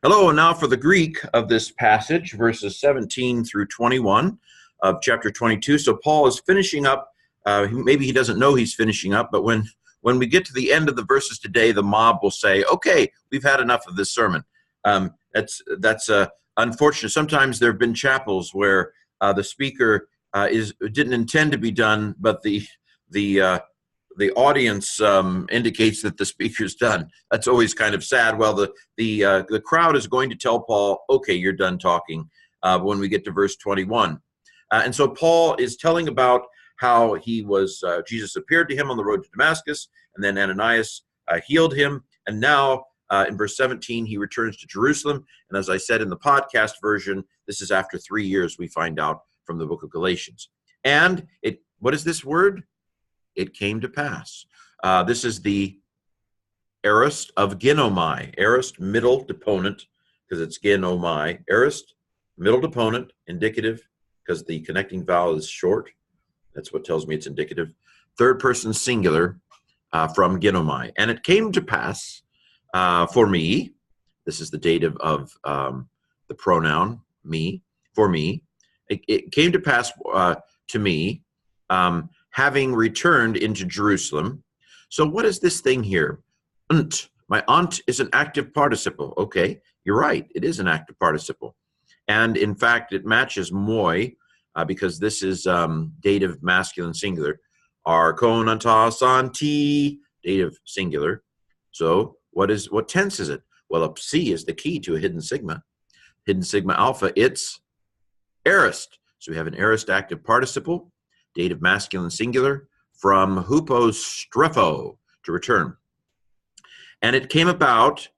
Hello, and now for the Greek of this passage, verses 17 through 21 of chapter 22. So Paul is finishing up. Maybe he doesn't know he's finishing up, but when we get to the end of the verses today, the mob will say, okay, we've had enough of this sermon. That's unfortunate. Sometimes there have been chapels where the speaker didn't intend to be done, but the audience indicates that the speaker's done. That's always kind of sad. Well, the crowd is going to tell Paul, okay, you're done talking when we get to verse 21. And so Paul is telling about how Jesus appeared to him on the road to Damascus, and then Ananias healed him. And now in verse 17, he returns to Jerusalem. And as I said in the podcast version, this is after 3 years, we find out from the book of Galatians. And what is this word? It came to pass. This is the aorist of ginomai. Aorist, middle deponent, because it's ginomai. Aorist, middle deponent, indicative, because the connecting vowel is short. That's what tells me it's indicative. Third person singular from ginomai. And it came to pass for me. This is the dative of the pronoun me. For me. It came to pass to me, having returned into Jerusalem. So what is this thing here? My aunt is an active participle. Okay, you're right. It is an active participle. And in fact, it matches moi because this is dative masculine singular. Arkon antas anti, dative singular. So what tense is it? Well, a psi is the key to a hidden sigma. Hidden sigma alpha, it's aorist. So we have an aorist active participle, dative masculine singular, from hupostrepho, to return. And it came about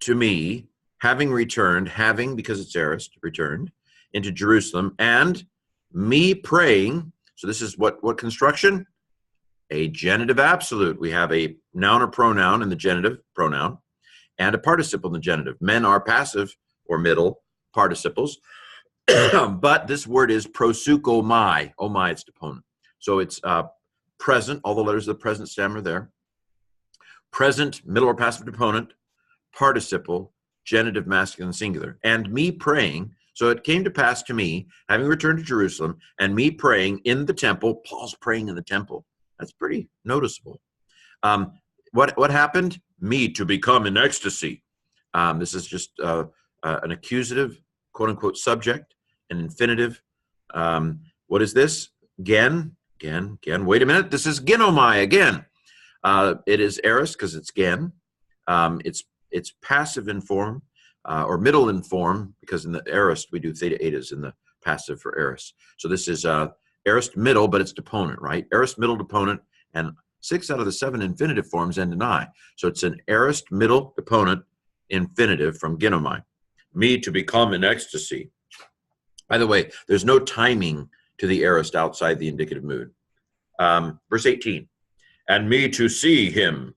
to me, having returned, because it's aorist, returned, into Jerusalem, and me praying. So this is what construction? A genitive absolute. We have a noun or pronoun in the genitive pronoun, and a participle in the genitive. Men are passive or middle participles. But this word is proseukomai. Oh my, it's deponent. So it's present, all the letters of the present stem are there. Present, middle or passive deponent, participle, genitive masculine singular. And me praying, so it came to pass to me, having returned to Jerusalem, and me praying in the temple. Paul's praying in the temple. That's pretty noticeable. What happened? Me to become in ecstasy. This is just an accusative, quote unquote, subject. An infinitive. What is this? Gen. Wait a minute. This is ginomai again. It is aorist because it's gen. It's passive in form or middle in form because in the aorist we do theta etas in the passive for aorist. So this is aorist middle, but it's deponent, right? Aorist middle deponent, and 6 out of the 7 infinitive forms end in I. So it's an aorist middle deponent infinitive from ginomai. Me to become in ecstasy. By the way, there's no timing to the aorist outside the indicative mood. Verse 18, and me to see him.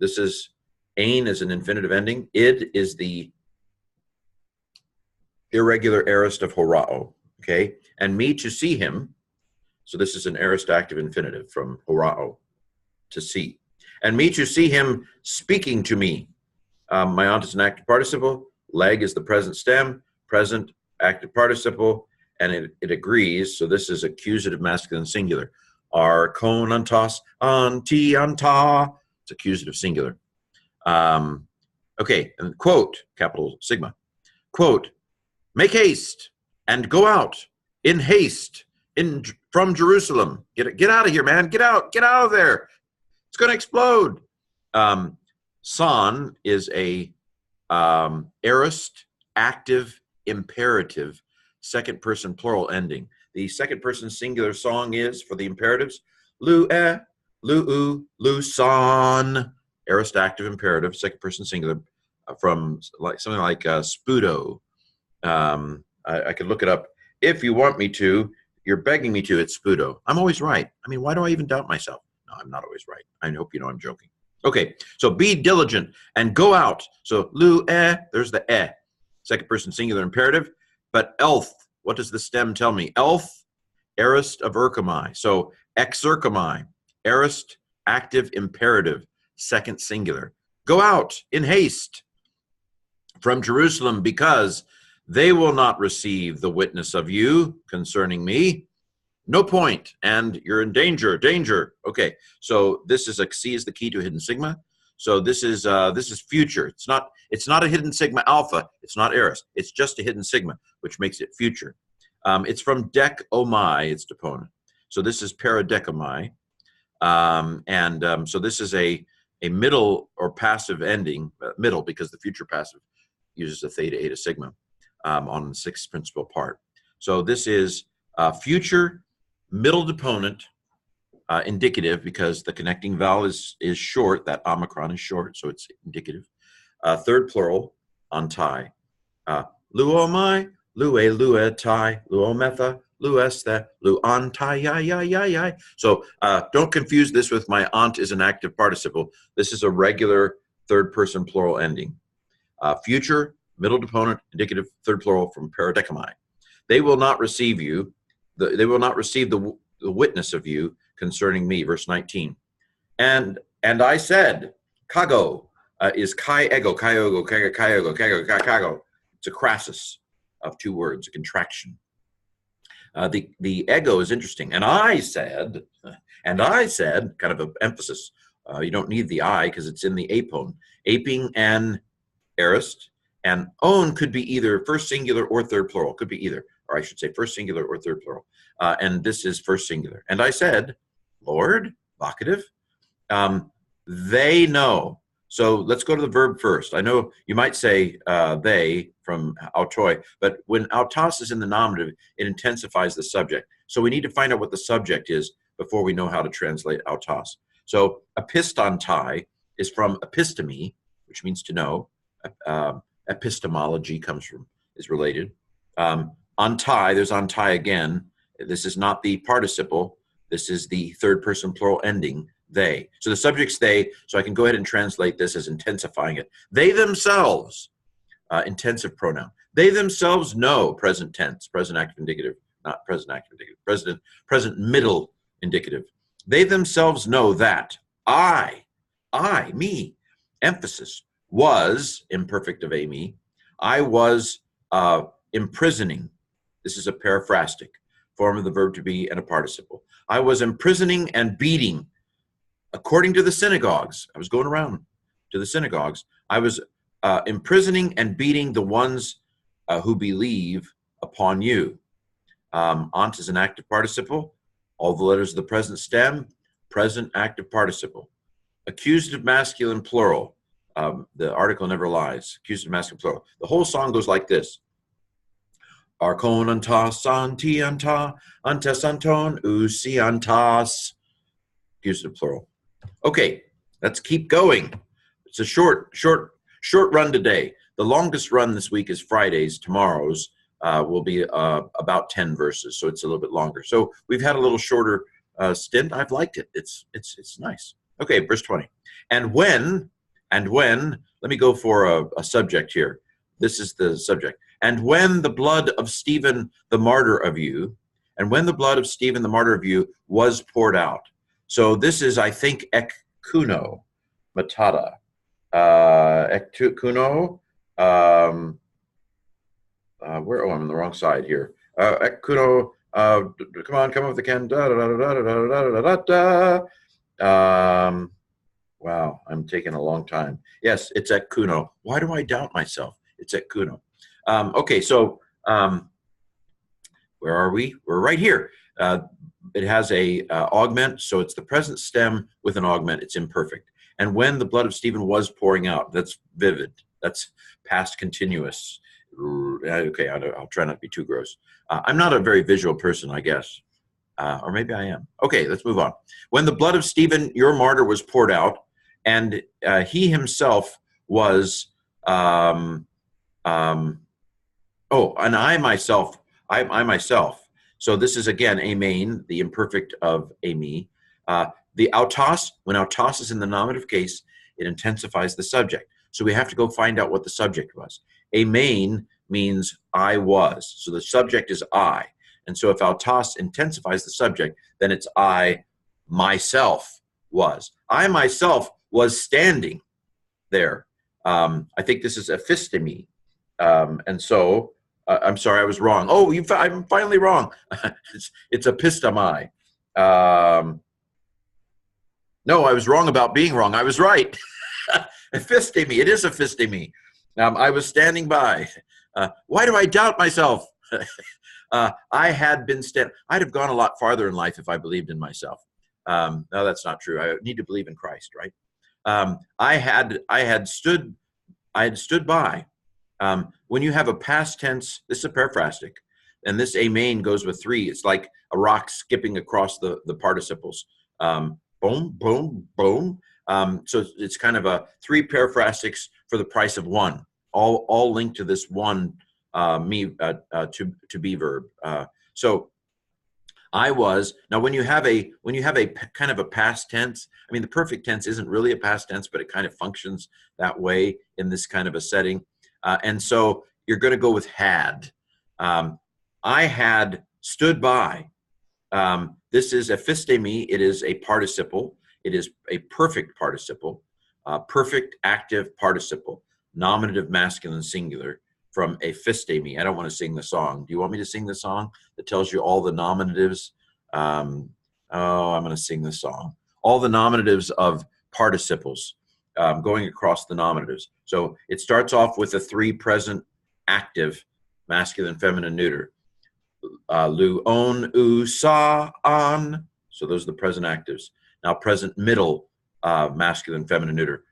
This is ain is an infinitive ending. Id is the irregular aorist of horao. Okay, and me to see him. So this is an aorist active infinitive from horao, to see. And me to see him speaking to me. My aunt is an active participle. Leg is the present stem. Present active participle, and it agrees. So this is accusative masculine singular. Arkon antas anti anta. It's accusative singular. Okay, and quote, capital sigma. Quote, make haste and go out in haste from Jerusalem. Get out of here, man. Get out of there. It's going to explode. Son is a aorist active imperative, second person plural ending. The second person singular song is, for the imperatives, lu-e, lu-u, lu-son. Aorist active imperative, second person singular, from something like spudo. I could look it up if you want me to. You're begging me to. It's spudo. I'm always right. I mean, why do I even doubt myself? No, I'm not always right. I hope you know I'm joking. Okay, so be diligent and go out. So lu-e, there's the e. Second person singular imperative, but elth, what does the stem tell me? Elth, aorist of erchomai. So exerchomai, aorist, active imperative, second singular. Go out in haste from Jerusalem, because they will not receive the witness of you concerning me. No point, and you're in danger, danger. Okay, so this is C is the key to hidden sigma. So this is future. It's not a hidden sigma alpha. It's not aorist. It's just a hidden sigma, which makes it future. It's from dek-omai, its deponent. So this is paradek-omai. So this is a middle or passive ending, middle, because the future passive uses a theta eta sigma on the sixth principal part. So this is future middle deponent indicative, because the connecting vowel is short. That omicron is short, so it's indicative. Third plural, antai. Luomai, lue, luetai, luometha, luesthe, luantai, ya. So don't confuse this with my aunt is an active participle. This is a regular third person plural ending. Future, middle deponent, indicative, third plural from paradek-omai. They will not receive you. They will not receive the witness of you concerning me. Verse 19. And I said, kago is kai ego, kago. It's a crasis of two words, a contraction. The ego is interesting. And I said, kind of an emphasis. You don't need the I because it's in the apone. Aping and aorist. And own could be either first singular or third plural. Could be either, or I should say first singular or third plural. And this is first singular. And I said, Lord, vocative, they know. So let's go to the verb first. I know you might say they from autoi, but when autos is in the nominative, it intensifies the subject. So we need to find out what the subject is before we know how to translate autos. So epistontai is from episteme, which means to know. Epistemology is related. Antai, there's antai again. This is not the participle. This is the third person plural ending, they. So the subject's they, so I can go ahead and translate this as intensifying it. They themselves, intensive pronoun. They themselves know, present tense, present active indicative, not present active indicative, present middle indicative. They themselves know that I, me, emphasis, was, imperfect of me, I was imprisoning. This is a periphrastic form of the verb to be and a participle. I was imprisoning and beating. According to the synagogues, I was going around to the synagogues. I was imprisoning and beating the ones who believe upon you. Ant is an active participle. All the letters of the present stem, present active participle. Accusative masculine plural. The article never lies. Accusative masculine plural. The whole song goes like this. Archon antas, anti anta, antes anton, usi antas. Accusative plural. Okay, let's keep going. It's a short run today. The longest run this week is Friday's. Tomorrow's will be about 10 verses, so it's a little bit longer. So we've had a little shorter stint. I've liked it. It's nice. Okay, verse 20. And when, let me go for a subject here. This is the subject. And when the blood of Stephen, the martyr of you, was poured out. So this is, I think, ekkuno, matata. Ekkuno, I'm on the wrong side here. Ekkuno, come on with the can. Wow, I'm taking a long time. Yes, it's ekkuno. Why do I doubt myself? It's ekkuno. Okay, so where are we? We're right here. It has a augment, so it's the present stem with an augment. It's imperfect. And when the blood of Stephen was pouring out, that's vivid. That's past continuous. Okay, I'll try not to be too gross. I'm not a very visual person, I guess. Or maybe I am. Okay, let's move on. When the blood of Stephen, your martyr, was poured out, and he himself was, and I myself. So this is, again, amen, the imperfect of ami. The autos, when autos is in the nominative case, it intensifies the subject. So we have to go find out what the subject was. Amen means I was. So the subject is I. And so if autos intensifies the subject, then it's I myself was. I myself was standing there. I think this is ephistemi. And so, I'm sorry, I was wrong. Oh, I'm finally wrong. It's epistemi. No, I was wrong about being wrong. I was right. Ephistemi. It is ephistemi. I was standing by. Why do I doubt myself? I'd have gone a lot farther in life if I believed in myself. No, that's not true. I need to believe in Christ, right? I had stood by. When you have a past tense, this is a periphrastic, and this amen goes with three. It's like a rock skipping across the participles. Boom, boom, boom. So it's kind of a three periphrastics for the price of one, all linked to this one to be verb. So I was. Now when you have a kind of a past tense, I mean the perfect tense isn't really a past tense, but it kind of functions that way in this kind of a setting. And so you're going to go with had. I had stood by. This is ephistemi. It is a participle. It is a perfect participle, perfect active participle, nominative masculine singular from ephistemi. I don't want to sing the song. Do you want me to sing the song that tells you all the nominatives? I'm going to sing the song. All the nominatives of participles going across the nominatives. So it starts off with a three present active, masculine, feminine, neuter. Lu, on, u, sa, on. So those are the present actives. Now present middle, masculine, feminine, neuter.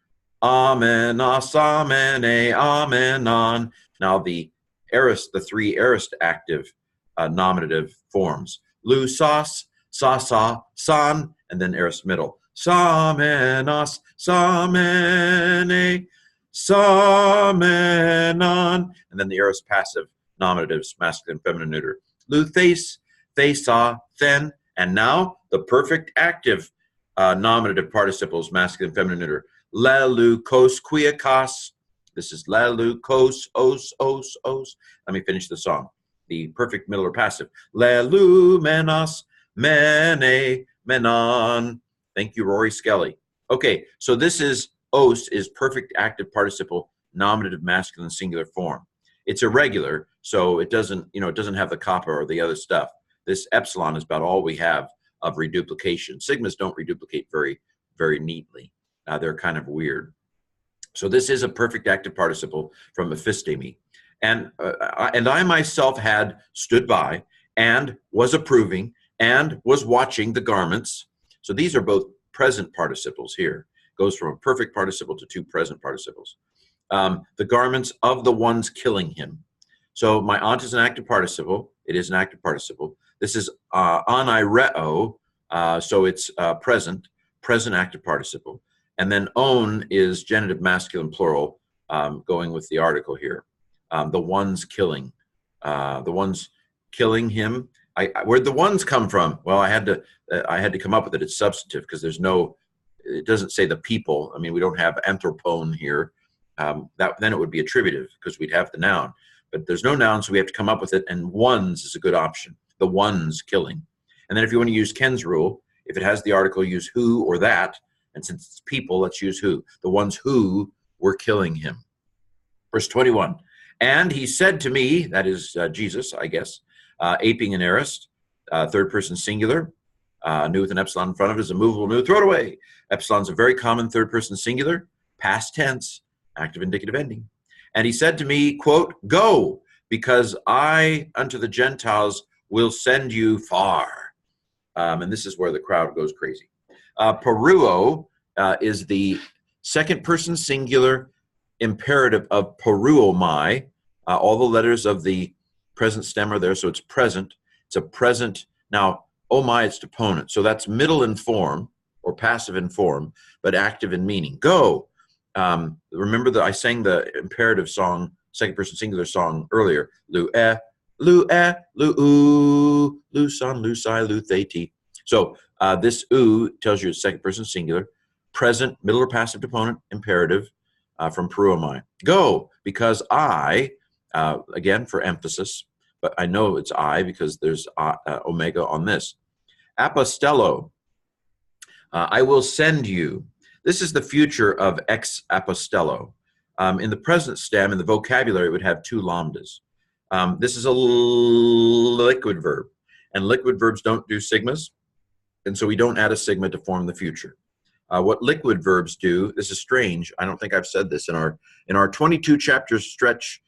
Amen, as, amen, a, amen, on. Now the aorist, the three aorist active nominative forms. Lu, sas, sa, sa, san, and then aorist middle. Samen, as, samen, a, samen, on. And then the aorist passive nominatives, masculine, feminine, neuter. Lu, thes, thesa, then, and now the perfect active nominative participles, masculine, feminine, neuter. Le, lu, kos, quia, kas. This is le, lu, kos, os, os, os. Let me finish the song. The perfect middle or passive. Le, lu, menas, mene, menon. Thank you, Rory Skelly. Okay, so this is os is perfect active participle, nominative masculine singular form. It's irregular, so it doesn't have the kappa or the other stuff. This epsilon is about all we have of reduplication. Sigmas don't reduplicate very, very neatly. They're kind of weird. So this is a perfect active participle from ephistemi. And I myself had stood by and was approving and was watching the garments. So these are both present participles here. Goes from a perfect participle to two present participles. The garments of the ones killing him. So my aunt is an active participle. It is an active participle. This is anaireo, so it's present active participle. And then on is genitive masculine plural, going with the article here. The ones killing him. Where'd the ones come from? Well, I had to come up with it. It's substantive because it doesn't say the people. I mean, we don't have anthropone here. Then it would be attributive because we'd have the noun. But there's no noun, so we have to come up with it, and ones is a good option. The ones killing. And then if you want to use Ken's rule, if it has the article, use who or that. And since it's people, let's use who. The ones who were killing him. Verse 21. And he said to me, that is Jesus, I guess, aping an aorist, third person singular, nu with an epsilon in front of it is a movable nu, throw it away. Epsilon's a very common third person singular, past tense, active indicative ending. And he said to me, quote, go, because I unto the Gentiles will send you far. And this is where the crowd goes crazy. Peruo is the second person singular imperative of peruomai. All the letters of the present stem are there, so it's present. It's a present. Now, omai, it's deponent. So that's middle in form or passive in form, but active in meaning. Go. Remember that I sang the imperative song, second person singular song earlier. Lu e, lu e, lu u, lu son, lu si, lu theti. So this u tells you it's second person singular, present, middle or passive deponent, imperative from peruomai. Go, because I, again for emphasis, but I know it's I because there's omega on this. Apostello, I will send you. This is the future of ex apostello. In the present stem, in the vocabulary, it would have two lambdas. This is a liquid verb, and liquid verbs don't do sigmas, and so we don't add a sigma to form the future. What liquid verbs do, this is strange, I don't think I've said this in our 22 chapters stretch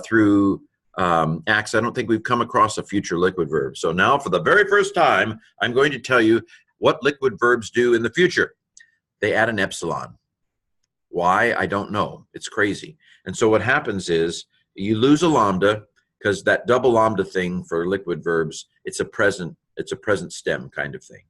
through Acts, I don't think we've come across a future liquid verb. So now for the very first time, I'm going to tell you what liquid verbs do in the future. They add an epsilon. Why? I don't know. It's crazy. And so what happens is you lose a lambda because that double lambda thing for liquid verbs, it's a present stem kind of thing.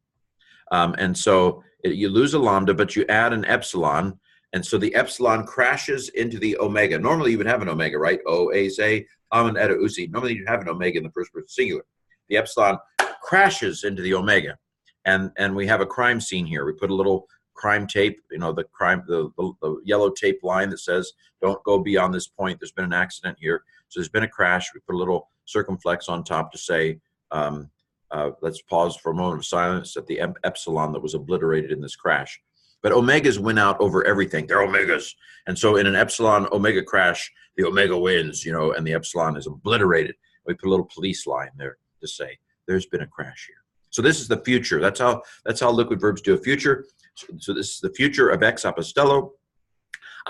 And so you lose a lambda, but you add an epsilon. And so the epsilon crashes into the omega. Normally you would have an omega, right? O, A, say, amen, eta, usi. Normally you'd have an omega in the first person singular. The epsilon crashes into the omega. And we have a crime scene here. We put a little crime tape, the yellow tape line that says, don't go beyond this point. There's been an accident here. So there's been a crash. We put a little circumflex on top to say, let's pause for a moment of silence at the epsilon that was obliterated in this crash. But omegas win out over everything. They're omegas. And so in an epsilon omega crash, the omega wins, and the epsilon is obliterated. We put a little police line there to say, there's been a crash here. So this is the future. That's how liquid verbs do a future. So this is the future of ex apostello.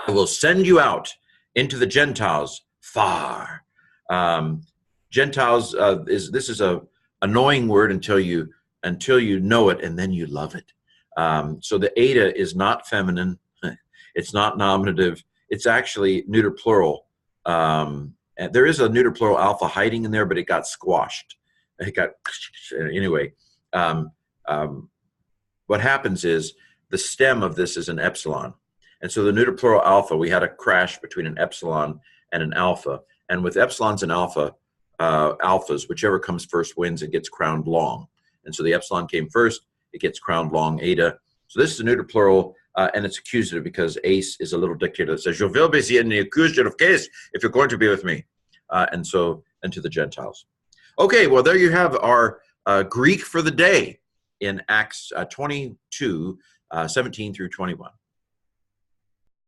I will send you out into the Gentiles far. Gentiles, this is a annoying word until you know it, and then you love it. So the eta is not feminine. It's not nominative. It's actually neuter plural. And there is a neuter plural alpha hiding in there, but it got squashed. Anyway. What happens is the stem of this is an epsilon. And so the neuter plural alpha, we had a crash between an epsilon and an alpha. And with epsilons and alphas, whichever comes first wins, it gets crowned long. And so the epsilon came first, it gets crowned long, eta. So this is a neuter plural, and it's accusative because ace is a little dictator that says, je will be in the accusative case if you're going to be with me. And to the Gentiles. Okay, well, there you have our Greek for the day in Acts 22, 17 through 21.